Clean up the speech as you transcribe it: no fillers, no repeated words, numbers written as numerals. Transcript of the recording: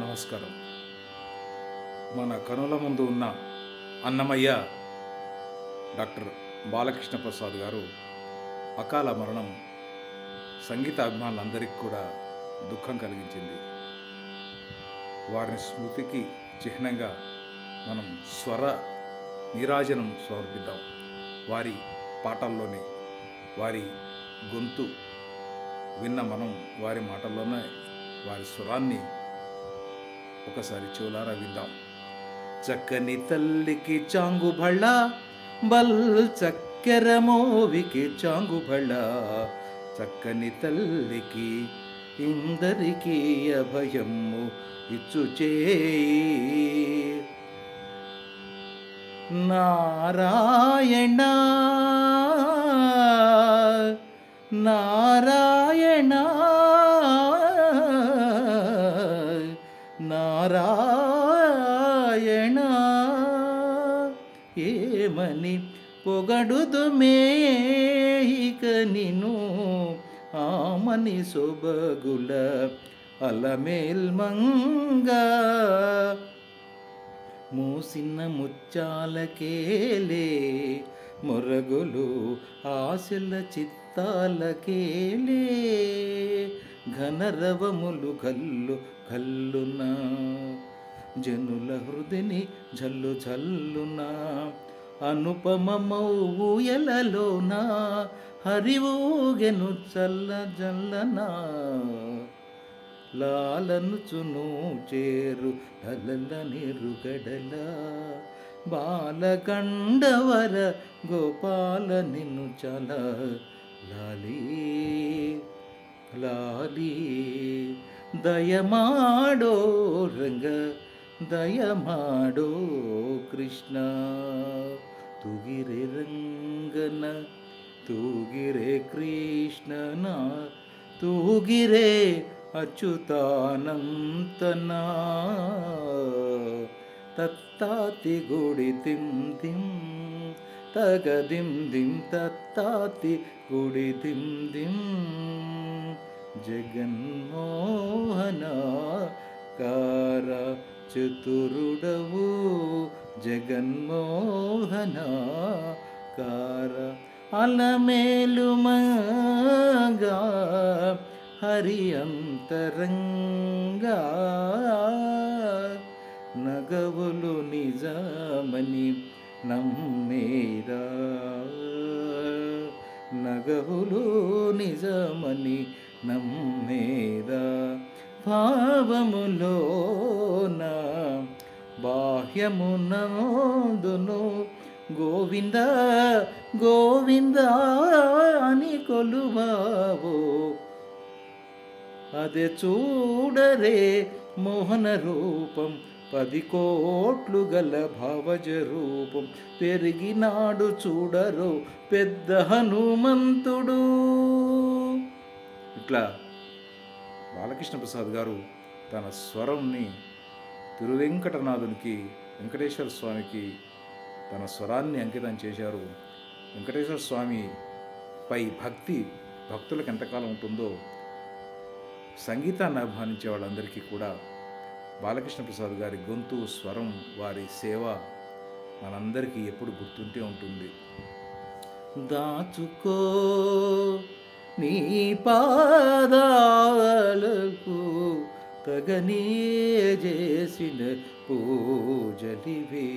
నమస్కారం. మన కనుల ముందు ఉన్న అన్నమయ్య డాక్టర్ బాలకృష్ణ ప్రసాద్ గారు అకాల మరణం సంగీత అభిమానులందరికీ కూడా దుఃఖం కలిగించింది. వారిని స్మృతికి చిహ్నంగా మనం స్వర నీరాజనం సమర్పిద్దాం. వారి పాటల్లోనే వారి గొంతు విన్న మనం వారి మాటల్లోనే వారి స్వరాన్ని ఒకసారి చెవులారా విందాం. చక్కని తల్లికి చాంగు భళ్ళ, బల్ చక్కెర మోవికి చాంగు భళ్ళ, చక్కని తల్లికి ఇందరికీ అభయము ఇచ్చుచేయి. నారాయణ నారాయణ నారాయణ ఏమని పొగడుదుమే ఇక నిను, ఆమని సొబగుల అలమేల్మంగా, మూసిన ముచ్చాలకేలే మొరగులు ఆశల చిత్తాలకేలే, ఘనరవములు గల్లు గల్లున జనుల హృదిని జల్లు జల్లున, అనుపమమౌ ఊయలలోన హరివూగెను చల్ల జల్లన, లాలనుచును చేరు లలల నిరుగడల, బాలగండవర గోపాల నిన్ను చల లాలీ లాలీ, దయమాడో రంగ దయమాడో కృష్ణ, ತುಗಿರೆ ರಂಗನ ತೂಗಿರೆ ಕೃಷ್ಣನ, ತೂಗಿರೆ ಅಚ್ಯುತಾನಂತನ, ತತ್ತಾತಿ ಗುಡಿ ತಿಂ ತಿಂ ತಗ ದಿಂ ದಿಂ ತತ್ತಾತಿ ಗುಡಿ ತಿಂ ದಿಂ, జగన్మోహన కార చతురుడవు, జగన్మోహన కార అలమేలుమగా హరి అంతరంగా, నగవులు నిజమని నమ్మేరా, నగవులు నిజమని నమ్మేదా, భావములోన బాహ్యమునందును గోవింద గోవింద అని కొలువావో, అదే చూడరే మోహన రూపం, 10 కోట్లు గల భావజ రూపం, పెరిగినాడు చూడరు పెద్ద హనుమంతుడు. ఇట్లా బాలకృష్ణ ప్రసాద్ గారు తన స్వరంని తిరువెంకటనాథునికి, వెంకటేశ్వర స్వామికి తన స్వరాన్ని అంకితం చేశారు. వెంకటేశ్వర స్వామిపై భక్తులకు ఎంతకాలం ఉంటుందో, సంగీతాన్ని అభిమానించే వాళ్ళందరికీ కూడా బాలకృష్ణ ప్రసాద్ గారి గొంతు, స్వరం, వారి సేవ మనందరికీ ఎప్పుడు గుర్తుంటే ఉంటుంది. దాచుకో నీ పాదాలకు తగనే చేసిన పూజలివే.